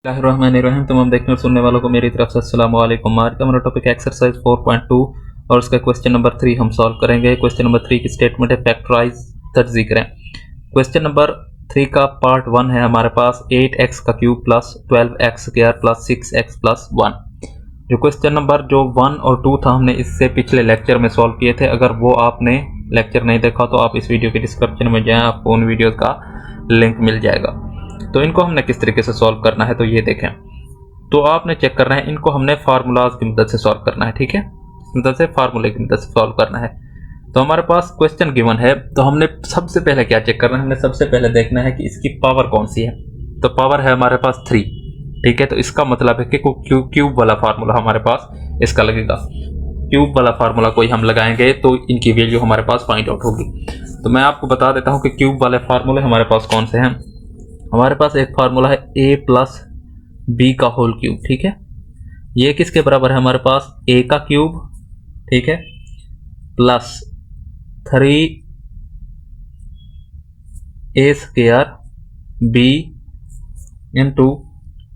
बिस्मिल्लाहिर्रहमानिर्रहीम। तमाम देखने और सुनने वालों को मेरी तरफ से अस्सलाम वालेकुम। आज का हमारा टॉपिक है एक्सरसाइज 4.2 और उसका क्वेश्चन नंबर 3 हम सॉल्व करेंगे। क्वेश्चन नंबर 3 की स्टेटमेंट है फैक्टराइज तज्ज़ी करें। क्वेश्चन नंबर 3 का पार्ट 1 है हमारे पास 8x का cube plus 12x square plus 6x plus 1। जो क्वेश्चन नंबर जो 1 और 2 था हमने इससे पिछले लेक्चर में सॉल्व किए थे। अगर वो आपने लेक्चर नहीं देखा तो आप इस वीडियो के डिस्क्रिप्शन में जाएं, आपको उन वीडियो का लिंक मिल जाएगा। तो इनको हमने किस तरीके से सॉल्व करना है तो ये देखें। तो आपने चेक करना है, इनको हमने फार्मूलाज की मदद से सॉल्व करना है। ठीक है, मदद से फार्मूले की मदद से सॉल्व करना है। तो हमारे पास क्वेश्चन गिवन है, तो हमने सबसे पहले क्या चेक करना है, हमने सबसे पहले देखना है कि इसकी पावर कौन सी है। तो पावर है हमारे पास 3। ठीक है, तो इसका मतलब है कि क्यूब वाला फार्मूला हमारे पास इसका लगेगा। क्यूब वाला फार्मूला कोई हम लगाएंगे तो इनकी वैल्यू हमारे पास फाइंड आउट होगी। तो मैं आपको बता देता हूं कि क्यूब वाले फार्मूले हमारे पास कौन से हैं। हमारे पास एक फार्मूला है a प्लस बी का होल क्यूब। ठीक है, ये किसके बराबर है हमारे पास, a का क्यूब, ठीक है, plus 3a square b into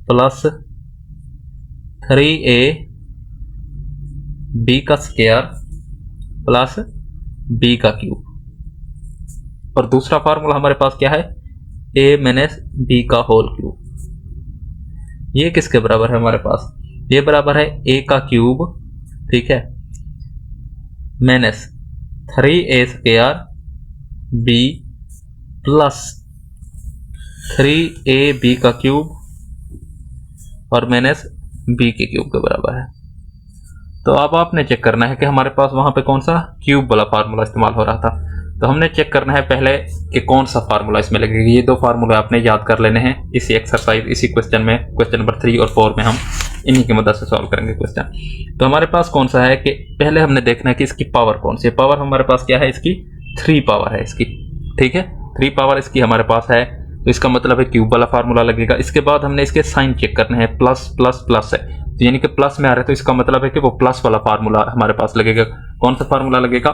plus 3a b का स्क्वायर प्लस b का क्यूब। और दूसरा फार्मूला हमारे पास क्या है, a माइनस b का होल क्यूब। ये किसके बराबर है हमारे पास, ये बराबर है a का क्यूब, ठीक है, minus 3a square b plus 3ab का क्यूब और माइनस b के क्यूब के बराबर है। तो अब आपने चेक करना है कि हमारे पास वहां पे कौन सा क्यूब वाला फार्मूला इस्तेमाल हो रहा था। तो हमने चेक करना है पहले कि कौन सा फार्मूला इसमें लगेगा। ये दो फार्मूले आपने याद कर लेने हैं इसी एक्सरसाइज, इसी क्वेश्चन में, क्वेश्चन नंबर 3 और 4 में हम इन्हीं की मदद से सॉल्व करेंगे क्वेश्चन। तो हमारे पास कौन सा है कि पहले हमने देखना है कि इसकी पावर कौन सी है। पावर हमारे पास क्या है, इसकी 3 पावर है इसकी। ठीक है, 3 पावर इसकी हमारे पास है, तो इसका मतलब है क्यूब वाला फार्मूला लगेगा। इसके बाद हमने इसके साइन चेक करने हैं, प्लस प्लस प्लस है, तो यानी कि प्लस में आ रहा है, तो इसका मतलब है कि वो प्लस वाला फार्मूला हमारे पास लगेगा। कौन सा फार्मूला लगेगा,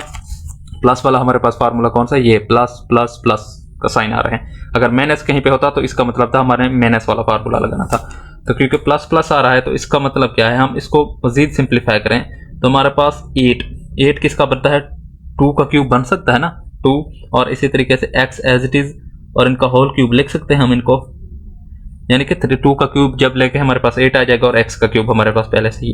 प्लस वाला हमारे पास फार्मूला कौन सा है, ये प्लस प्लस प्लस का साइन आ रहे हैं। अगर माइनस कहीं पे होता तो इसका मतलब था हमारे माइनस वाला फार्मूला लगाना था। तो क्योंकि प्लस प्लस आ रहा है तो इसका मतलब क्या है, हम इसको मजीद सिंप्लीफाई करें तो हमारे पास 8 किसका बनता है, 2 का क्यूब बन सकता है ना, 2, और इसी तरीके से x एज इट इज और इनका होल क्यूब लिख सकते हैं हम इनको, यानी कि 2 का क्यूब जब लेके हमारे पास 8 आ जाएगा और x का क्यूब हमारे पास पहले से ही,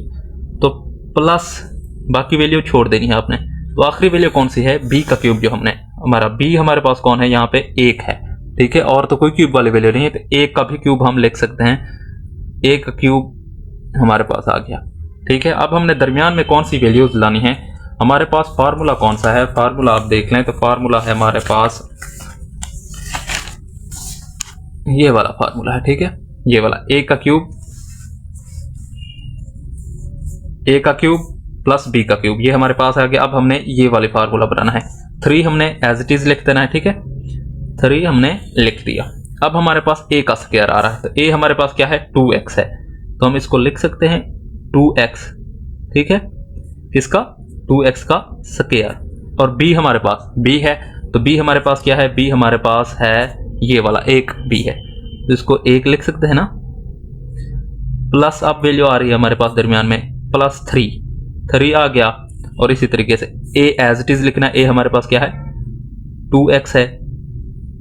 तो प्लस बाकी वैल्यू छोड़ देनी है आपने। तो आखिरी वैल्यू कौन सी है, b का क्यूब, जो हमने हमारा b हमारे पास कौन है यहाँ पे 1 है। ठीक है, और तो कोई क्यूब वाली वैल्यू नहीं है, तो 1 का भी क्यूब हम लिख सकते हैं, 1 का क्यूब हमारे पास आ गया। ठीक है, अब हमने दरमियान में कौन सी वैल्यूज लानी है, हमारे पास फार्मूला कौन सा है, फार्मूला आप देख लें तो फार्मूला है हमारे पास ये वाला फार्मूला है। ठीक है, ये वाला a का क्यूब प्लस b का क्यूब, ये हमारे पास आ गया। अब हमने ये वाले फार्मूला बनाना है, 3 हमने एज इट इज लिख देना है। ठीक है, 3 हमने लिख दिया। अब हमारे पास a का स्क्वायर आ रहा है, तो a हमारे पास क्या है, 2x है, तो हम इसको लिख सकते हैं 2x। ठीक है, किसका, 2x का स्क्वायर। और b हमारे पास b है, तो b हमारे पास क्या है, b हमारे पास है ये वाला 1b है, तो इसको 1 लिख सकते हैं ना, प्लस अब वैल्यू आ रही है हमारे पास दरमियान में प्लस 3 आ गया। और इसी तरीके से a एज इट इज लिखना, a हमारे पास क्या है 2x है,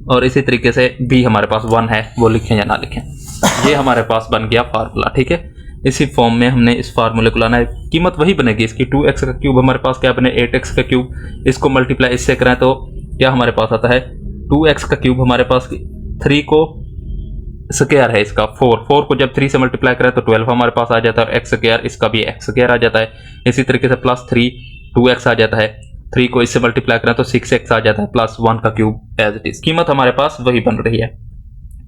और इसी तरीके से b हमारे पास 1 है, वो लिखें या ना लिखें, ये हमारे पास बन गया फार्मूला। ठीक है, इसी फॉर्म में हमने इस फार्मूले को लाना है। कीमत वही बनेगी इसकी, 2x का क्यूब हमारे पास क्या बने, 8x का क्यूब, इसको मल्टीप्लाई इससे करें तो क्या हमारे पास आता है, 2x का क्यूब हमारे पास 3 को स्क्वायर है इसका 4 को जब 3 से मल्टीप्लाई करें तो 12 हमारे पास आ जाता है, और x स्क्वायर इसका भी x स्क्वायर आ जाता है। इसी तरीके से प्लस 3 2x आ जाता है, 3 को इससे मल्टीप्लाई करें तो 6x आ जाता है, प्लस 1 का क्यूब एज इट इज। कीमत हमारे पास वही बन रही है।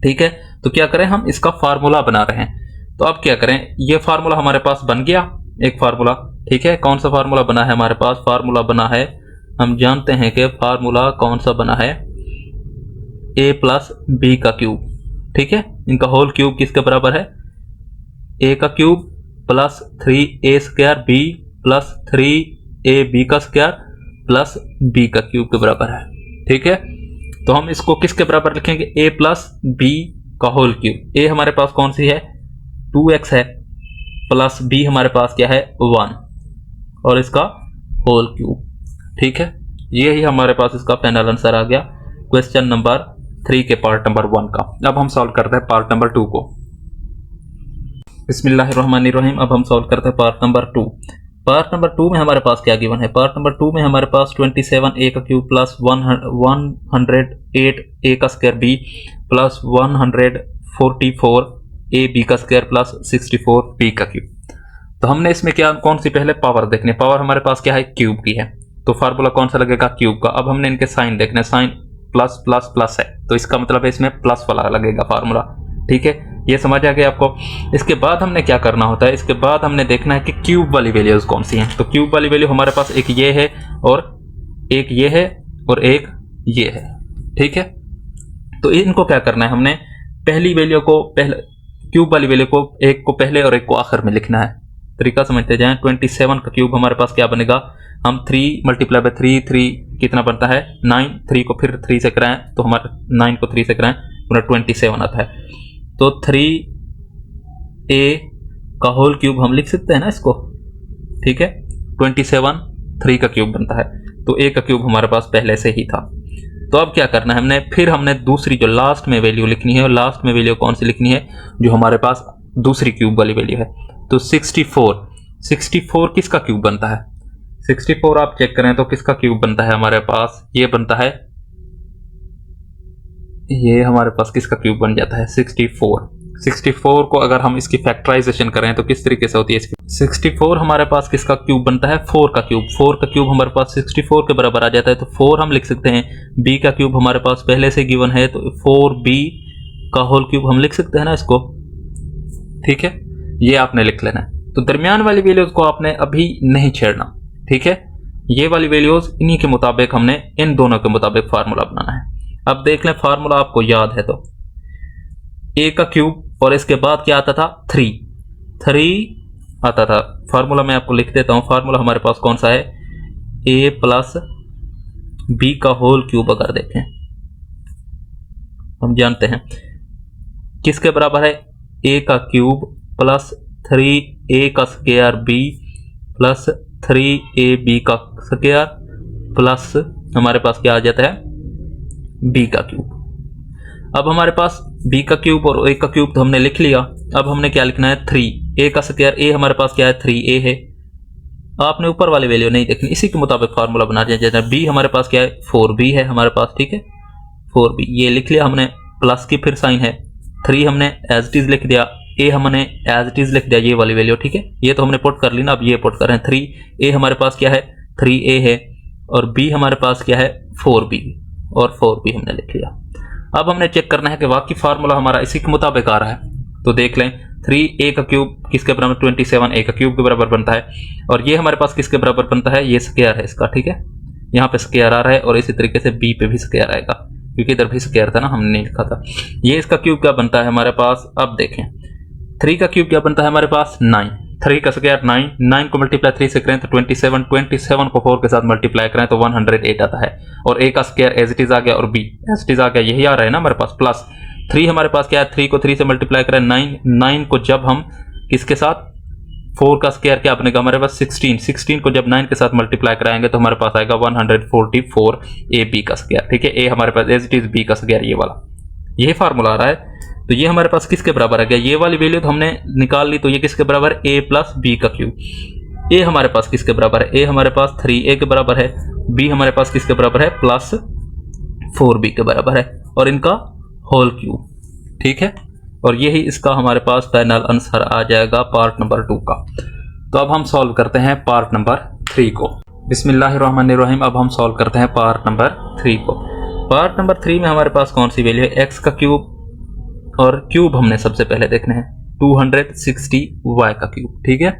ठीक है, तो क्या करें, हम इसका फार्मूला बना रहे हैं। तो अब क्या करें, ये फार्मूला हमारे पास बन गया एक फार्मूला। ठीक है, कौन सा फार्मूला बना है हमारे पास, फार्मूला बना है, हम जानते हैं कि फार्मूला कौन सा बना है, a प्लस b का क्यूब। ठीक है, इनका होल क्यूब किसके बराबर है, a का cube plus 3a square b plus 3ab का स्क्वायर प्लस b का क्यूब के बराबर है। ठीक है, तो हम इसको किसके बराबर लिखेंगे, a प्लस b का होल क्यूब। ए हमारे पास कौन सी है, 2x है प्लस b हमारे पास क्या है 1 और इसका होल क्यूब। ठीक है, यही हमारे पास इसका फाइनल आंसर आ गया क्वेश्चन नंबर 3 के पार्ट नंबर 1 का। अब हम सॉल्व करते हैं पार्ट नंबर 2 को। बिस्मिल्लाहिर्रहमानिर्रहीम। अब हम सॉल्व करते हैं पार्ट नंबर 2। पार्ट नंबर 2 में हमारे पास क्या गिवन है? पार्ट नंबर 2 में हमारे पास 27 a का क्यूब प्लस 108 a का square b plus 144 a b का स्क्वायर प्लस 64 b का क्यूब। तो हमने इसमें क्या कौन सी पहले पावर देखनी है? पावर हमारे पास क्या है? क्यूब की है, तो फार्मूला कौन सा लगेगा? क्यूब का। अब हमने इनके साइन देखना है, साइन प्लस प्लस प्लस है तो इसका मतलब है इसमें प्लस वाला लगेगा फार्मूला। ठीक है, ये समझ आ गया आपको। इसके बाद हमने क्या करना होता है? इसके बाद हमने देखना है कि क्यूब वाली वैल्यूज कौन सी हैं। तो क्यूब वाली वैल्यू हमारे पास एक ये है और एक ये है और एक ये है। ठीक है, तो इनको क्या करना है? हमने पहली वैल्यू को पहले, क्यूब वाली वैल्यू को एक को पहले और एक को आखिर में लिखना है। तरीका समझते जाएं। 27 का क्यूब हमारे पास क्या बनेगा? हम 3 मल्टीप्लाई बाय 3, 3 कितना बनता है? 9। 3 को फिर 3 से कराएं तो हमारे 9 को 3 से कराएं पूरा 27 आता है। तो 3a का होल क्यूब हम लिख सकते हैं ना इसको। ठीक है, 27 3 का क्यूब बनता है, तो a का क्यूब हमारे पास पहले से ही था। तो अब क्या करना है हमने? फिर हमने दूसरी जो लास्ट में वैल्यू लिखनी है, और लास्ट में वैल्यू कौन सी लिखनी है? जो हमारे पास दूसरी क्यूब वाली वैल्यू है। तो 64 किसका क्यूब बनता है? 64 आप चेक करें तो किसका क्यूब बनता है हमारे पास? ये बनता है, ये हमारे पास किसका क्यूब बन जाता है? 64 को अगर हम इसकी फैक्टराइजेशन करें तो किस तरीके से होती है इसकी? 64 हमारे पास किसका क्यूब बनता है? 4 का क्यूब। 4 का क्यूब हमारे पास 64 के बराबर आ जाता है, तो 4 हम लिख सकते हैं। b का क्यूब हमारे पास पहले से गिवन है, तो 4b का होल क्यूब हम लिख सकते हैं ना इसको। ठीक है, ये आपने लिख लेना है। तो दरमियान वाली वैल्यूज को आपने अभी नहीं छेड़ना। ठीक है, ये वाली वैल्यूज इन्हीं के मुताबिक हमने इन दोनों के मुताबिक फार्मूला बनाना है। अब देख लें, फार्मूला आपको याद है तो a का क्यूब और इसके बाद क्या आता था? 3 आता था। फार्मूला मैं आपको लिख देता हूं। फार्मूला हमारे पास कौन सा है? a प्लस b का होल क्यूब अगर देखें, हम जानते हैं किसके बराबर है? a का क्यूब प्लस 3a का स्क्वायर b प्लस 3ab का स्क्वायर प्लस हमारे पास क्या आ जाता है? b का क्यूब। अब हमारे पास b का क्यूब और a का क्यूब तो हमने लिख लिया। अब हमने क्या लिखना है? 3a का स्क्वायर। a हमारे पास क्या है? 3a है। आपने ऊपर वाली वैल्यू नहीं देखनी, इसी के मुताबिक फार्मूला बना दिया जाता है। b हमारे पास क्या है? 4b है हमारे पास। ठीक है, 4b ये लिख लिया हमने, प्लस की फिर साइन है। 3 हमने एज इट इज लिख दिया, a हमने एज इट इज लिख दिया, ये वाली वैल्यू। ठीक है, ये तो हमने पुट कर ली ना, अब ये पुट कर रहे हैं। 3a हमारे पास क्या है? 3a है और b हमारे पास क्या है? 4b और 4b हमने लिख लिया। अब हमने चेक करना है कि वाकई फार्मूला हमारा इसी के मुताबिक आ रहा है। तो देख लें, 3a का क्यूब किसके बराबर? 27a का क्यूब के बराबर बनता है। और ये हमारे पास किसके बराबर बनता है? ये स्क्वायर है इसका। ठीक है, यहाँ पे स्क्वायर आ रहा है और इसी तरीके से b पे भी स्क्वायर आएगा, क्योंकि इधर भी स्क्वायर था ना, हमने नहीं लिखा था। ये इसका क्यूब क्या बनता है हमारे पास? अब देखें, 3 का क्यूब क्या बनता है हमारे पास? 9। 3 का स्क्वायर 9, 9 को मल्टीप्लाई 3 से करें तो 27, 27 को 4 के साथ मल्टीप्लाई करें तो 108 आता है। और a का स्क्वायर एज इट इज आ गया और b एज इट इज आ गया, यही आ रहा है ना हमारे पास। प्लस 3 हमारे पास क्या है? 3 को 3 से मल्टीप्लाई करें 9, 9 को जब हम किसके साथ? 4 का स्क्वायर क्या बनेगा हमारे पास? 16, 16 को जब 9 के साथ मल्टीप्लाई कराएंगे तो हमारे पास आएगा 144 ab का स्क्वायर। ठीक है, a हमारे पास एज इट इज b का स्क्वायर, ये वाला, यही फार्मूला आ रहा है। तो ये हमारे पास किसके बराबर आ गया? ये वाली वैल्यू तो हमने निकाल ली, तो ये किसके बराबर? a प्लस b का क्यूब। a हमारे पास किसके बराबर है? a हमारे पास 3a के बराबर है। b हमारे पास किसके बराबर है? प्लस 4b के बराबर है, और इनका होल क्यूब। ठीक है, और यही इसका हमारे पास फाइनल आंसर आ जाएगा पार्ट नंबर 2 का। तो अब हम सॉल्व करते हैं पार्ट नंबर 3 को। बिस्मिल्लाहिर्रहमानिर्रहीम। अब हम सॉल्व करते हैं पार्ट नंबर 3 को। पार्ट नंबर 3 में हमारे पास कौन सी वैल्यू है? x का क्यूब, और क्यूब हमने सबसे पहले देखना है 260y का क्यूब। ठीक है,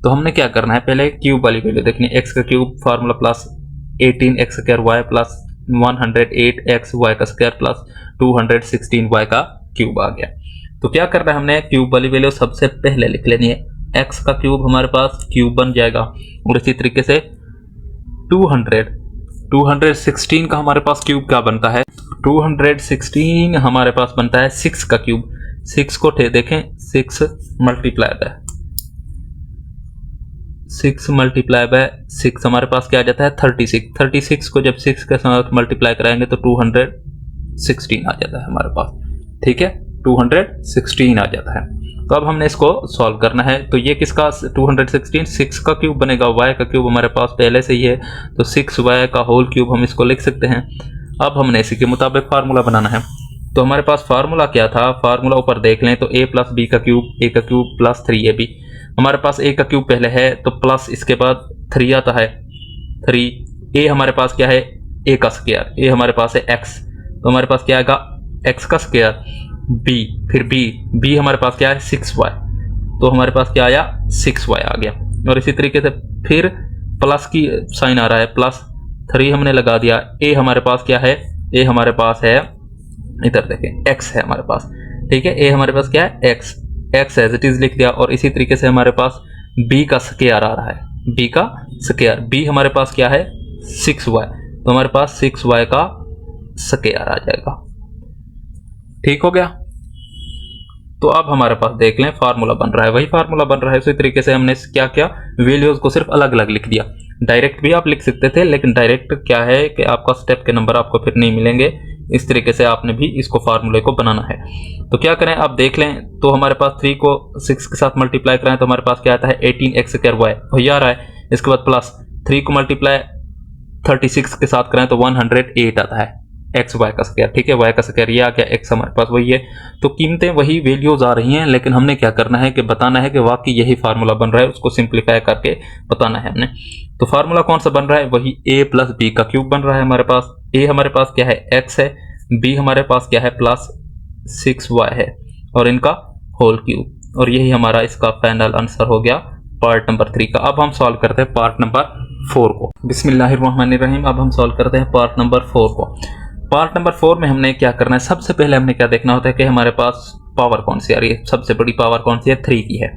तो हमने क्या करना है? पहले क्यूब वाली वैल्यू देखनी है। x का cube formula plus 18x square y plus 108x y का स्क्वायर प्लस 216y का क्यूब आ गया। तो क्या करना है हमने? क्यूब वाली वैल्यू सबसे पहले लिख लेनी है। x का क्यूब हमारे पास क्यूब बन जाएगा, और इसी तरीके से 216 का हमारे पास क्यूब क्या बनता है? 216 हमारे पास बनता है 6 का क्यूब। 6 को देखें, 6 मल्टीप्लाई बाय 6 हमारे पास क्या आ जाता है 36। 36 को जब 6 के साथ मल्टीप्लाई कराएंगे तो 216 आ जाता है हमारे पास, ठीक है, 216 आ जाता है। तो अब हमने इसको सॉल्व करना है। तो ये किसका 216, 6 का क्यूब बनेगा, y का क्यूब हमारे पास पहले से ही है, तो 6y का होल क्यूब हम इसको लिख सकते हैं। अब हमने इसी के मुताबिक फार्मूला बनाना है। तो हमारे पास फार्मूला क्या था, फार्मूला ऊपर देख लें तो a प्लस बी का क्यूब प्लस 3ab। हमारे पास a का क्यूब पहले है तो प्लस इसके बाद 3 आता है, 3 a हमारे पास क्या है a का स्क्वायर, a हमारे पास है x, तो हमारे पास क्या आएगा x का स्क्वायर, b फिर b हमारे पास क्या है 6y, तो हमारे पास क्या आया 6y आ गया। और इसी तरीके से फिर प्लस की साइन आ रहा है, प्लस 3 हमने लगा दिया, a हमारे पास क्या है, a हमारे पास है, इधर देखें x है हमारे पास, ठीक है, a हमारे पास क्या है x एज इट इज लिख दिया। और इसी तरीके से हमारे पास b का स्क्वायर आ रहा है, b का स्क्वायर, b हमारे पास क्या है 6y, तो हमारे पास 6y का स्क्वायर आ जाएगा, ठीक हो गया। तो अब हमारे पास देख लें फार्मूला बन रहा है, वही फार्मूला बन रहा है। उसी तरीके से हमने क्या किया, वैल्यूज को सिर्फ अलग अलग लिख दिया। डायरेक्ट भी आप लिख सकते थे, लेकिन डायरेक्ट क्या है कि आपका स्टेप के नंबर आपको फिर नहीं मिलेंगे। इस तरीके से आपने भी इसको फार्मूले को बनाना है। तो क्या करें, आप देख लें तो हमारे पास 3 को 6 के साथ मल्टीप्लाई कराएं तो हमारे पास क्या आता है 18x² वही आ रहा है। इसके बाद प्लस 3 को मल्टीप्लाई 36 के साथ कराएं तो 108 आता है एक्स वाई का स्क्वायर, ठीक है, वाई का स्क्वायर ये आ गया, एक्स हमारे पास वही है। तो कीमतें वही वैल्यूज आ रही हैं, लेकिन हमने क्या करना है कि बताना है कि वाकई यही फार्मूला बन रहा है, उसको सिंप्लीफाई करके बताना है हमने। तो फार्मूला कौन सा बन रहा है, वही a प्लस बी का क्यूब बन रहा है हमारे पास। a हमारे पास क्या है x है, b हमारे पास क्या है प्लस 6y है, और इनका होल क्यूब, और यही हमारा इसका फाइनल आंसर हो गया पार्ट नंबर 3 का। अब हम सॉल्व करते हैं पार्ट नंबर 4 को। बिस्मिल्लाहिर्रहमानिर्रहीम। अब हम सॉल्व करते हैं पार्ट नंबर 4 को। पार्ट नंबर 4 में हमने क्या करना है, सबसे पहले हमने क्या देखना होता है कि हमारे पास पावर कौन सी आ रही है, सबसे बड़ी पावर कौन सी है 3 की है,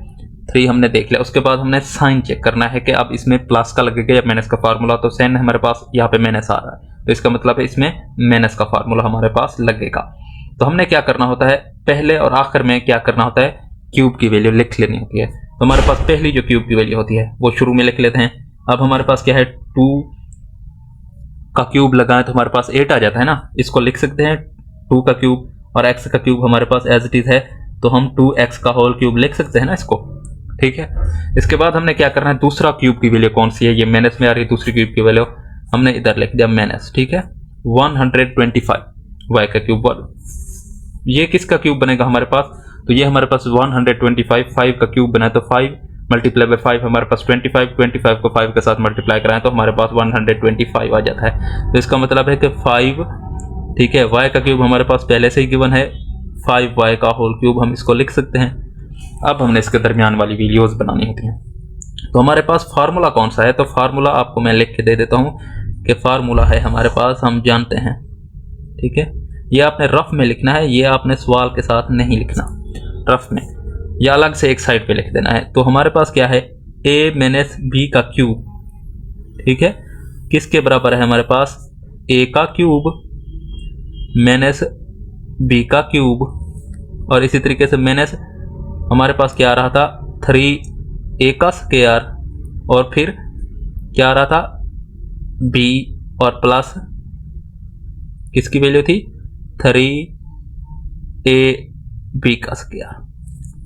3 हमने देख लिया। उसके बाद हमने साइन चेक करना है कि अब इसमें प्लस का लगेगा या माइनस का फार्मूला, तो साइन हमारे पास यहाँ पे माइनस आ रहा है, तो इसका मतलब है इसमें माइनस का फार्मूला हमारे पास लगेगा। तो हमने क्या करना होता है, पहले और आखिर में क्या करना होता है, क्यूब की वैल्यू लिख लेनी होती है। तो हमारे पास पहली जो क्यूब की वैल्यू होती है वो शुरू में लिख लेते हैं। अब हमारे पास क्या है 2 का क्यूब लगाएं तो हमारे पास 8 आ जाता है ना, इसको लिख सकते हैं 2 का क्यूब, और x का क्यूब हमारे पास एज इट इज है, तो हम 2x का होल क्यूब लिख सकते हैं ना इसको, ठीक है। इसके बाद हमने क्या करना है, दूसरा क्यूब की वैल्यू कौन सी है, ये माइनस में आ रही है दूसरी क्यूब की वैल्यू, हमने इधर लिख दिया माइनस, ठीक है, 125 y का क्यूब। ये किसका क्यूब बनेगा हमारे पास, तो ये हमारे पास 125 5 का क्यूब बना है, तो 5 मल्टीप्लाई बाय 5 हमारे पास 25 को 5 के साथ मल्टीप्लाई कराएं तो हमारे पास 125 आ जाता है। तो इसका मतलब है कि 5, ठीक है, y का क्यूब हमारे पास पहले से ही गिवन है, 5y का होल क्यूब हम इसको लिख सकते हैं। अब हमने इसके दरमियान वाली वैल्यूज बनानी होती हैं। तो हमारे पास फार्मूला कौन सा है, तो फार्मूला आपको मैं लिख के दे देता हूँ कि फार्मूला है हमारे पास, हम जानते हैं, ठीक है। ये आपने रफ में लिखना है, ये आपने सवाल के साथ नहीं लिखना रफ में, या अलग से एक साइड पे लिख देना है। तो हमारे पास क्या है a माइनस बी का क्यूब, ठीक है, किसके बराबर है हमारे पास a का क्यूब माइनस b का क्यूब, और इसी तरीके से माइनस हमारे पास क्या आ रहा था 3a का स्क्वायर, और फिर क्या आ रहा था b, और प्लस किसकी वैल्यू थी 3ab का स्क्वायर,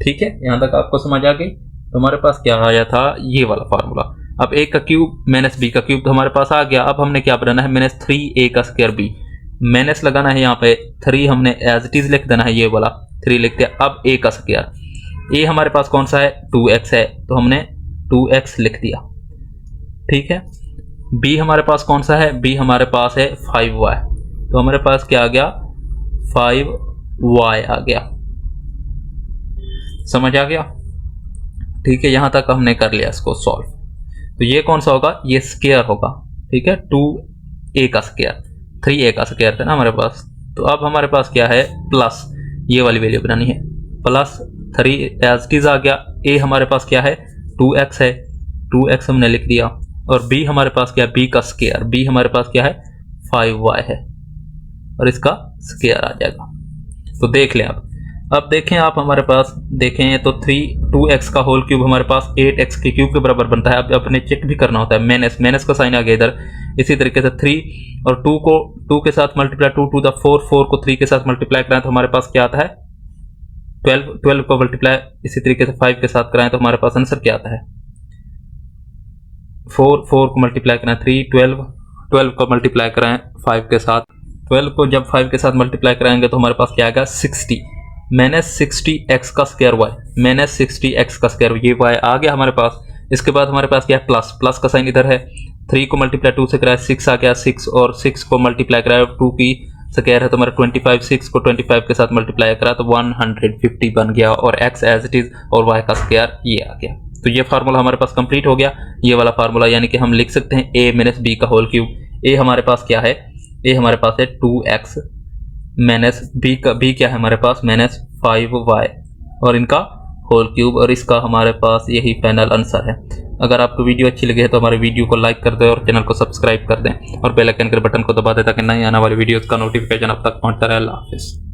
ठीक है। यहां तक आपको समझ आ गई। तो हमारे पास क्या आया था, ये वाला फार्मूला। अब a का क्यूब माइनस b का क्यूब तो हमारे पास आ गया। अब हमने क्या बनाना है, माइनस 3a का स्क्वायर b, माइनस लगाना है यहाँ पे, 3 हमने एज इट इज लिख देना है, ये वाला 3 लिख दिया। अब a का स्क्वायर, a हमारे पास कौन सा है 2x है, तो हमने 2x लिख दिया, ठीक है। b हमारे पास कौन सा है, b हमारे पास है 5y, तो हमारे पास क्या आ गया 5y आ गया, समझ आ गया, ठीक है। यहां तक हमने कर लिया इसको सॉल्व। तो ये कौन सा होगा, ये स्क्वायर होगा, ठीक है, 2a का स्क्वायर, 3a का स्क्वायर था ना हमारे पास। तो अब हमारे पास क्या है प्लस, ये वाली वैल्यू बनानी है, प्लस 3 एज इट इज आ गया। a हमारे पास क्या है 2x है, 2x हमने लिख दिया, और b हमारे पास क्या है b का स्क्वायर, b हमारे पास क्या है 5y है, और इसका स्क्वायर आ जाएगा। तो देख लें अब अब देखें आप हमारे पास देखें तो 2x का होल क्यूब हमारे पास 8x के क्यूब के बराबर बनता है। अब अपने चेक भी करना होता है, माइनस का साइन आ गया इधर। इसी तरीके से 3 और 2 को 2 के साथ मल्टीप्लाई 2 टू द 4, 4 को 3 के साथ मल्टीप्लाई कराएं तो हमारे पास क्या आता है 12 को मल्टीप्लाई इसी तरीके से 5 के साथ कराएं तो हमारे पास आंसर क्या आता है 4 को मल्टीप्लाई कराएं 3 12 को मल्टीप्लाई कराएं 5 के साथ, 12 को जब 5 के साथ मल्टीप्लाई कराएंगे तो हमारे पास क्या आएगा 60 -60x का स्क्वायर y, -60x का स्क्वायर ये y आ गया हमारे पास। इसके बाद हमारे पास क्या है प्लस का साइन इधर है। 3 को मल्टीप्लाई 2 से कराया 6 आ गया 6 और 6 को मल्टीप्लाई कराया 2 की स्क्वायर है तो हमारा 25, 6 को 25 के साथ मल्टीप्लाई करा तो 150 बन गया और x एज इट इज और y का स्क्वायर ये आ गया। तो ये फार्मूला हमारे पास कंप्लीट हो गया, ये वाला फार्मूला, यानी कि हम लिख सकते हैं a - b का होल क्यूब। a हमारे पास क्या है, a हमारे पास है 2x माइनस b क्या है हमारे पास -5y और इनका होल क्यूब, और इसका हमारे पास यही फाइनल आंसर है। अगर आपको वीडियो अच्छी लगी है तो हमारे वीडियो को लाइक कर दें और चैनल को सब्सक्राइब कर दें और बेल आइकन के बटन को दबा दें ताकि नई आने वाली वीडियोस का नोटिफिकेशन आप तक पहुंचता रहे। अल्लाह हाफिज़।